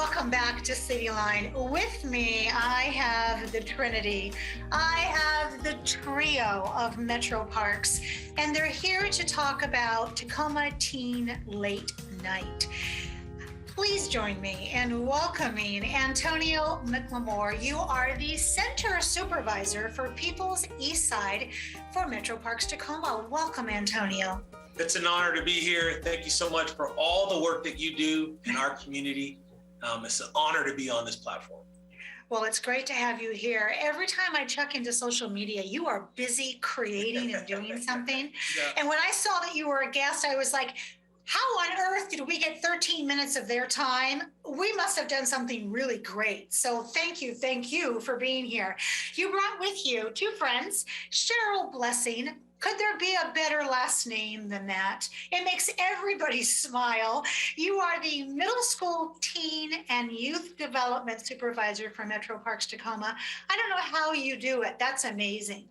welcome back to Cityline. With me, I have the Trinity. I have the trio of Metro Parks, and they're here to talk about Tacoma Teen Late Night. Please join me in welcoming Antonio Mclemore. You are the Center Supervisor for People's East Side for Metro Parks Tacoma. Welcome, Antonio. It's an honor to be here. Thank you so much for all the work that you do in our community. It's an honor to be on this platform. Well, it's great to have you here. Every time I check into social media, you are busy creating and doing something. Yeah. And when I saw that you were a guest, I was like, how on earth did we get 13 minutes of their time? We must have done something really great. So thank you for being here. You brought with you two friends, Cheryl Blessing. Could there be a better last name than that? It makes everybody smile. You are the Middle School Teen and Youth Development Supervisor for Metro Parks Tacoma. I don't know how you do it. That's amazing.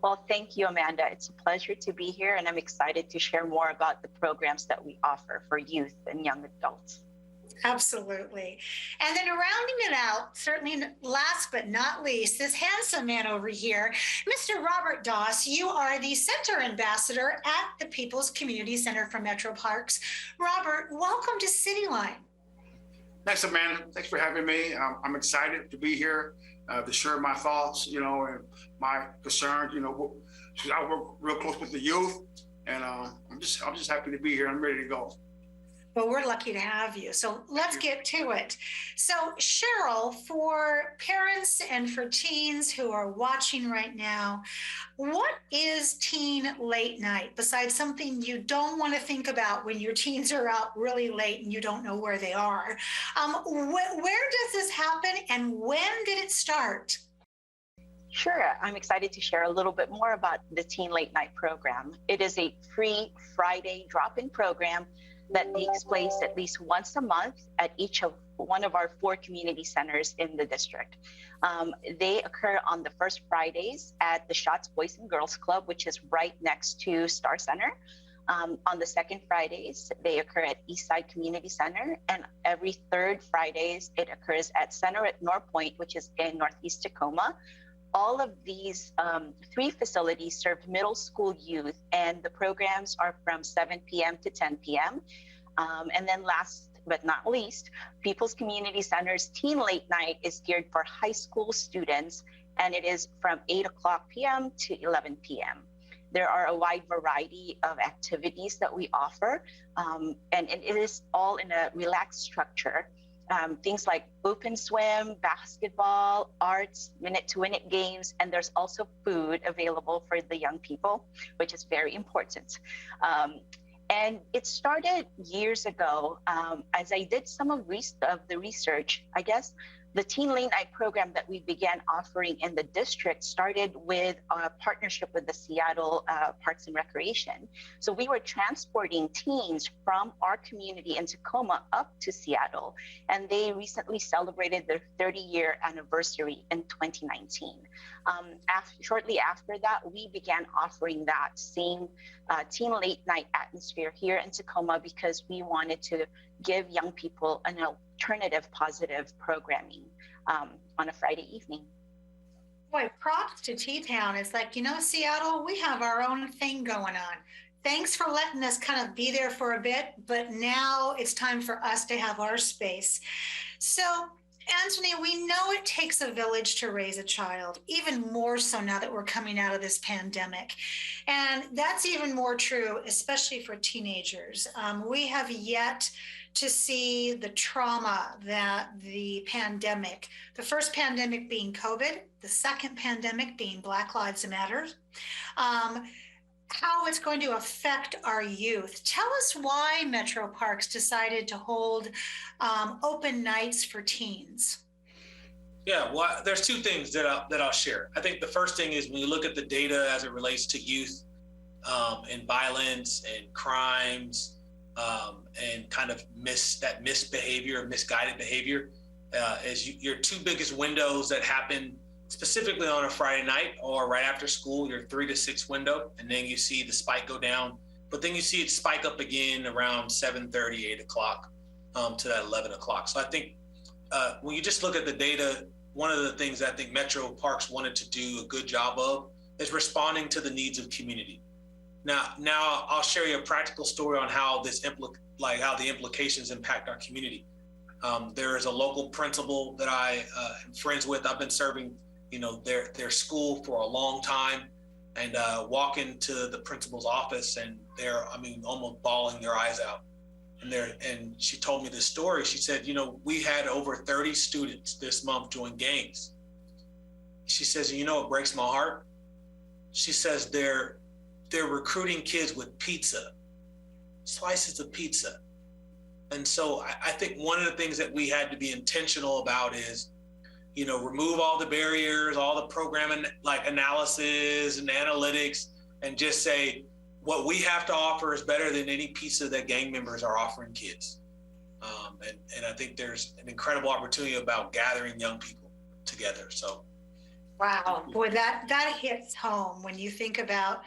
Well, thank you, Amanda. It's a pleasure to be here, and I'm excited to share more about the programs that we offer for youth and young adults. Absolutely. And then rounding it out, certainly last but not least, this handsome man over here, Mr. Robert Doss, you are the Center Ambassador at the People's Community Center for Metro Parks. Robert, welcome to Cityline. Thanks, Amanda. Thanks for having me. I'm excited to be here to share my thoughts, and my concerns. I work real close with the youth, and I'm just happy to be here. I'm ready to go. Well, we're lucky to have you. So let's get to it. So Cheryl, for parents and for teens who are watching right now, what is teen late night besides something you don't want to think about when your teens are out really late and you don't know where they are? Where does this happen and when did it start? Sure. I'm excited to share a little bit more about the Teen Late Night program. It is a free Friday drop-in program that takes place at least once a month at each of one of our 4 community centers in the district. They occur on the first Fridays at the Shots Boys and Girls Club, which is right next to Star Center. On the second Fridays, they occur at Eastside Community Center, and every third Fridays, it occurs at Center at North Point, which is in Northeast Tacoma. All of these 3 facilities serve middle school youth, and the programs are from 7 p.m. to 10 p.m. And then last but not least, People's Community Center's Teen Late Night is geared for high school students, and it is from 8 o'clock p.m. to 11 p.m. There are a wide variety of activities that we offer, and it is all in a relaxed structure. Things like open swim, basketball, arts, minute-to-minute games, and there's also food available for the young people, which is very important. And it started years ago. As I did some of the research, I guess the Teen Late Night program that we began offering in the district started with a partnership with the Seattle Parks and Recreation. So we were transporting teens from our community in Tacoma up to Seattle, and they recently celebrated their 30-year anniversary in 2019. Shortly after that, we began offering that same Teen Late Night atmosphere here in Tacoma because we wanted to give young people an alternative positive programming on a Friday evening. Boy, props to T-Town. It's like, Seattle, we have our own thing going on. Thanks for letting us kind of be there for a bit, but now it's time for us to have our space. So, Anthony, we know it takes a village to raise a child, even more so now that we're coming out of this pandemic. And that's even more true, especially for teenagers. We have yet to see the trauma that the first pandemic being COVID, the second pandemic being Black Lives Matter, how it's going to affect our youth. Tell us why Metro Parks decided to hold open nights for teens. Yeah, well, there's 2 things that I'll share. I think the first thing is when you look at the data as it relates to youth and violence and crimes and kind of misbehavior, misguided behavior, is your 2 biggest windows that happen specifically on a Friday night or right after school, your 3 to 6 window, and then you see the spike go down, but then you see it spike up again around 7:30, 8 o'clock. to that 11 o'clock. So I think when you just look at the data, one of the things I think Metro Parks wanted to do a good job of is responding to the needs of community. Now I'll share you a practical story on how how the implications impact our community. There is a local principal that I am friends with. I've been serving, their school for a long time, and walk into the principal's office and they're, almost bawling their eyes out. And she told me this story. She said, we had over 30 students this month join gangs. She says, it breaks my heart. She says they're recruiting kids with pizza, slices of pizza. And so I think one of the things that we had to be intentional about is, remove all the barriers, all the programming like analysis and analytics, and just say what we have to offer is better than any pizza that gang members are offering kids. And I think there's an incredible opportunity about gathering young people together. So. Wow, boy, that hits home when you think about,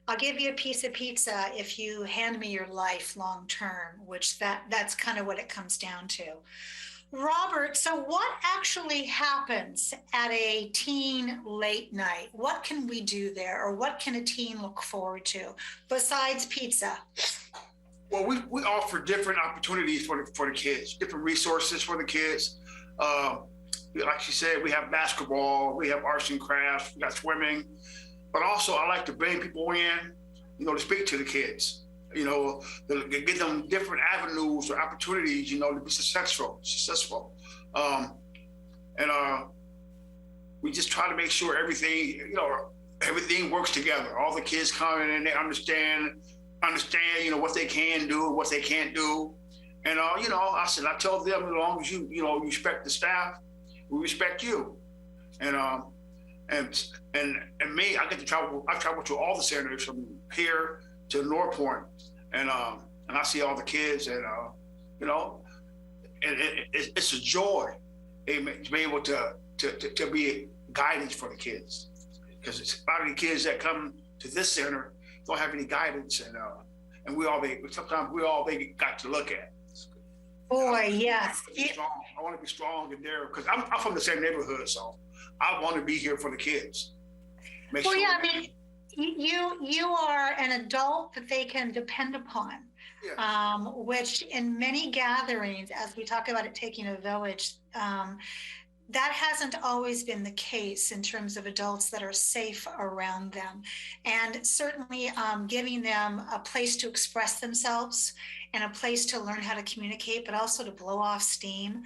I'll give you a piece of pizza if you hand me your life long term, which that's kind of what it comes down to. Robert, so what actually happens at a teen late night? What can we do there, or what can a teen look forward to besides pizza? Well, we offer different opportunities for the kids, different resources for the kids. Like you said, we have basketball, we have arts and crafts, we got swimming, but also I like to bring people in, to speak to the kids, to give them different avenues or opportunities, to be successful. We just try to make sure everything works together. All the kids come in and they understand, what they can do, what they can't do. And, I tell them, as long as you respect the staff, we respect you. And me, I get to travel. I travel to all the centers from here to North Point, and I see all the kids, and it's a joy to be able to be guidance for the kids, because it's a lot of the kids that come to this center don't have any guidance, and sometimes we all they got to look at. Boy, yes. I want to be strong in there because I'm from the same neighborhood, so I want to be here for the kids. You are an adult that they can depend upon, yeah. Which in many gatherings, as we talk about it taking a village, that hasn't always been the case in terms of adults that are safe around them. And certainly giving them a place to express themselves and a place to learn how to communicate, but also to blow off steam.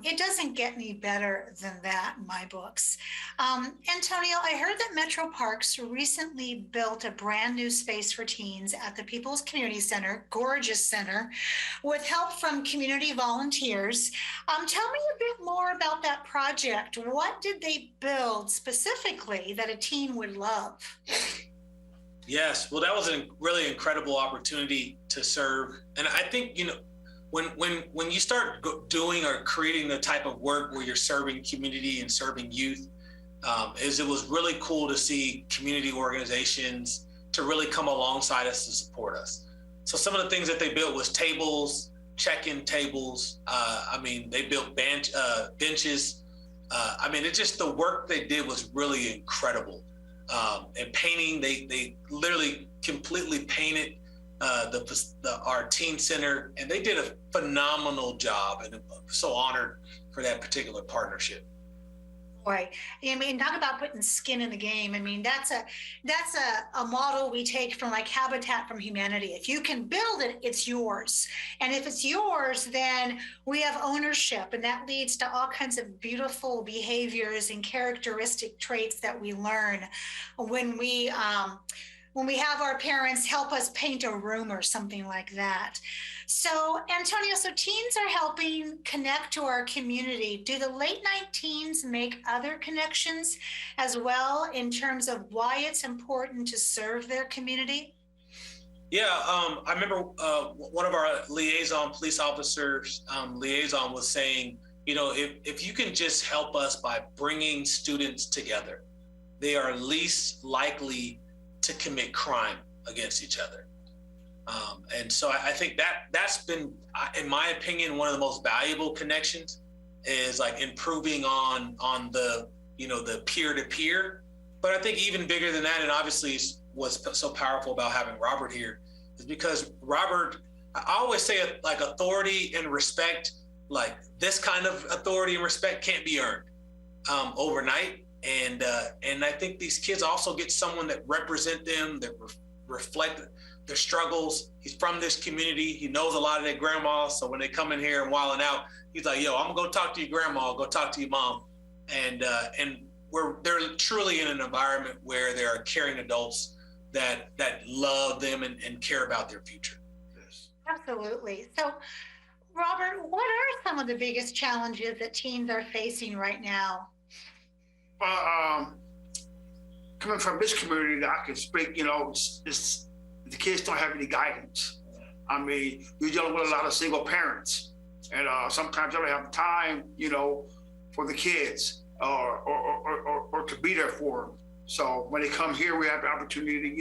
It doesn't get any better than that in my books. Antonio, I heard that Metro Parks recently built a brand new space for teens at the People's Community Center, gorgeous center, with help from community volunteers. Tell me a bit more about that project. What did they build specifically that a teen would love? Yes, well, that was a really incredible opportunity to serve. And I think, when you start doing or creating the type of work where you're serving community and serving youth, it was really cool to see community organizations to really come alongside us to support us. So some of the things that they built was tables, check-in tables. They built benches. It's just the work they did was really incredible. And painting, they literally completely painted our teen center, and they did a phenomenal job, and I'm so honored for that particular partnership. Boy, talk about putting skin in the game. That's a model we take from like Habitat from Humanity. If you can build it, it's yours. And if it's yours, then we have ownership, and that leads to all kinds of beautiful behaviors and characteristic traits that we learn when we have our parents help us paint a room or something like that. So, Antonio, teens are helping connect to our community. Do the late night teens make other connections as well in terms of why it's important to serve their community? Yeah, I remember one of our police officers was saying, if you can just help us by bringing students together, they are least likely to commit crime against each other. And so I think that's been, in my opinion, one of the most valuable connections is like improving on the, the peer-to-peer. But I think even bigger than that, and obviously what's so powerful about having Robert here is because Robert, I always say like authority and respect, like this kind of authority and respect can't be earned overnight. And I think these kids also get someone that represent them, that reflect their struggles. He's from this community. He knows a lot of their grandmas. So when they come in here and wilding out, he's like, yo, I'm gonna go talk to your grandma, I'll go talk to your mom. And they're truly in an environment where there are caring adults that love them and care about their future. Yes. Absolutely. So, Robert, what are some of the biggest challenges that teens are facing right now? Coming from this community that I can speak, it's the kids don't have any guidance. I mean, you're dealing with a lot of single parents, and sometimes they don't have time, for the kids or to be there for them. So when they come here, we have the opportunity,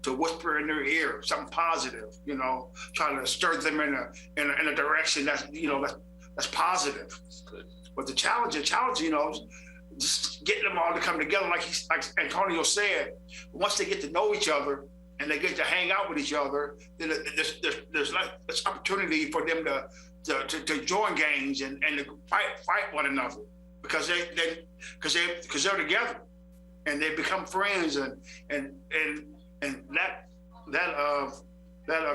to whisper in their ear something positive, trying to stir them in a direction that's positive. That's good. But the challenge, just getting them all to come together, like Antonio said. Once they get to know each other and they get to hang out with each other, then there's opportunity for them to join gangs and to fight one another because they're together. And they become friends, and that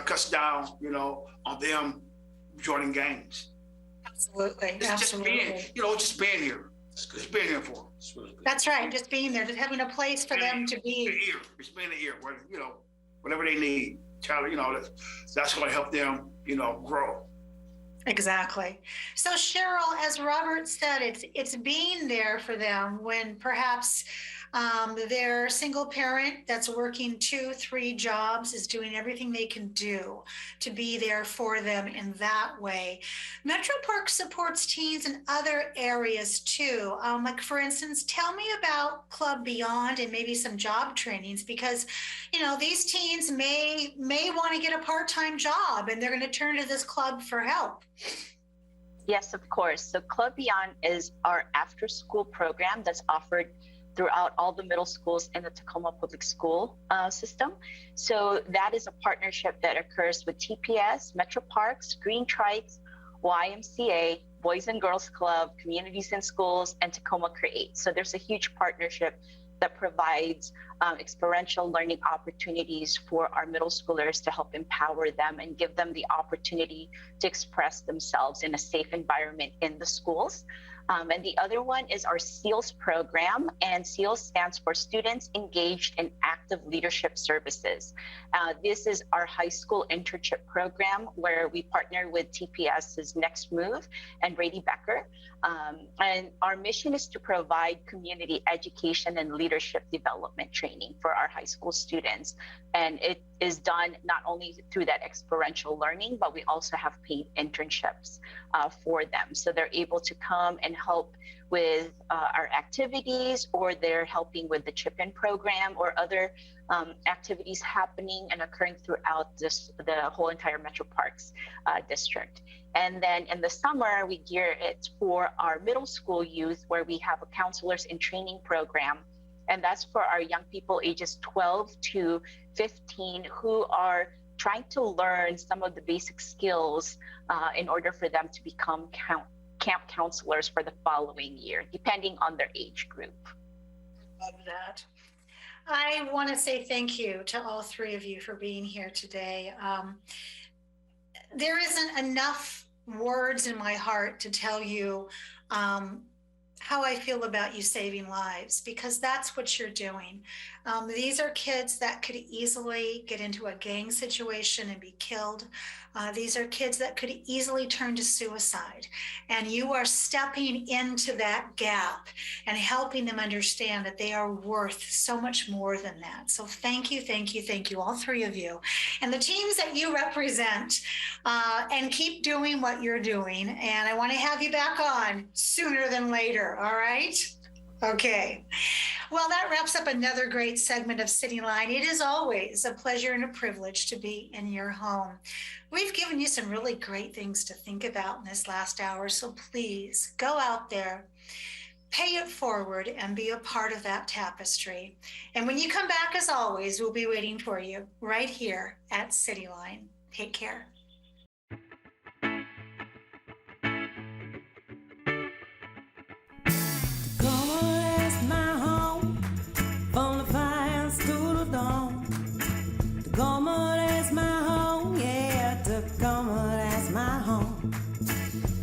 cuts down, on them joining gangs. Absolutely, Just being here, just being here for them. Really good. That's right. Just being there, just having a place for them to be. Just being here, whatever they need, that's going to help them, grow. Exactly. So Cheryl, as Robert said, it's being there for them when perhaps their single parent that's working 2-3 jobs is doing everything they can do to be there for them in that way. Metro Park supports teens in other areas too. Like for instance, tell me about Club Beyond and maybe some job trainings because, these teens may want to get a part-time job and they're going to turn to this club for help. Yes, of course. So Club Beyond is our after-school program that's offered throughout all the middle schools in the Tacoma public school system. So that is a partnership that occurs with TPS, Metro Parks, Green Trikes, YMCA, Boys and Girls Club, Communities in Schools, and Tacoma Create. So there's a huge partnership that provides experiential learning opportunities for our middle schoolers to help empower them and give them the opportunity to express themselves in a safe environment in the schools. And the other one is our SEALS program, and SEALS stands for Students Engaged in Active Leadership Services. This is our high school internship program where we partner with TPS's Next Move and Brady Becker. And our mission is to provide community education and leadership development training for our high school students. And it is done not only through that experiential learning, but we also have paid internships for them. So they're able to come and help with our activities, or they're helping with the chip-in program or other activities happening and occurring throughout the whole entire Metro Parks district. And then in the summer, we gear it for our middle school youth, where we have a counselors in training program. And that's for our young people ages 12 to 15 who are trying to learn some of the basic skills in order for them to become camp counselors for the following year, depending on their age group. Love that. I want to say thank you to all three of you for being here today. There isn't enough words in my heart to tell you how I feel about you saving lives, because that's what you're doing. These are kids that could easily get into a gang situation and be killed. These are kids that could easily turn to suicide. And you are stepping into that gap and helping them understand that they are worth so much more than that. So thank you, all three of you. And the teams that you represent, and keep doing what you're doing. And I want to have you back on sooner than later, all right? Okay. Well, that wraps up another great segment of Cityline. It is always a pleasure and a privilege to be in your home. We've given you some really great things to think about in this last hour, so please go out there, pay it forward, and be a part of that tapestry. And when you come back, as always, we'll be waiting for you right here at Cityline. Take care. Tacoma, that's my home, yeah, Tacoma, that's my home.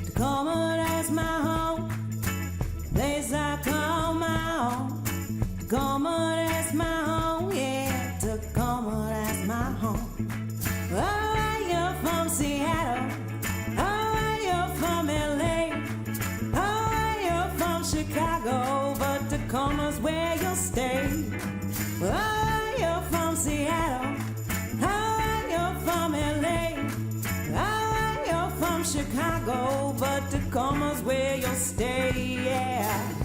Tacoma, that's my home, place I call my own. Tacoma, that's my home, yeah, Tacoma, that's my home. Oh, you're from Seattle, oh, you're from LA, oh, you're from Chicago, but Tacoma's where you'll stay. Oh, you're from Seattle, oh, you're from LA, oh, you're from Chicago, but Tacoma's where you'll stay, yeah.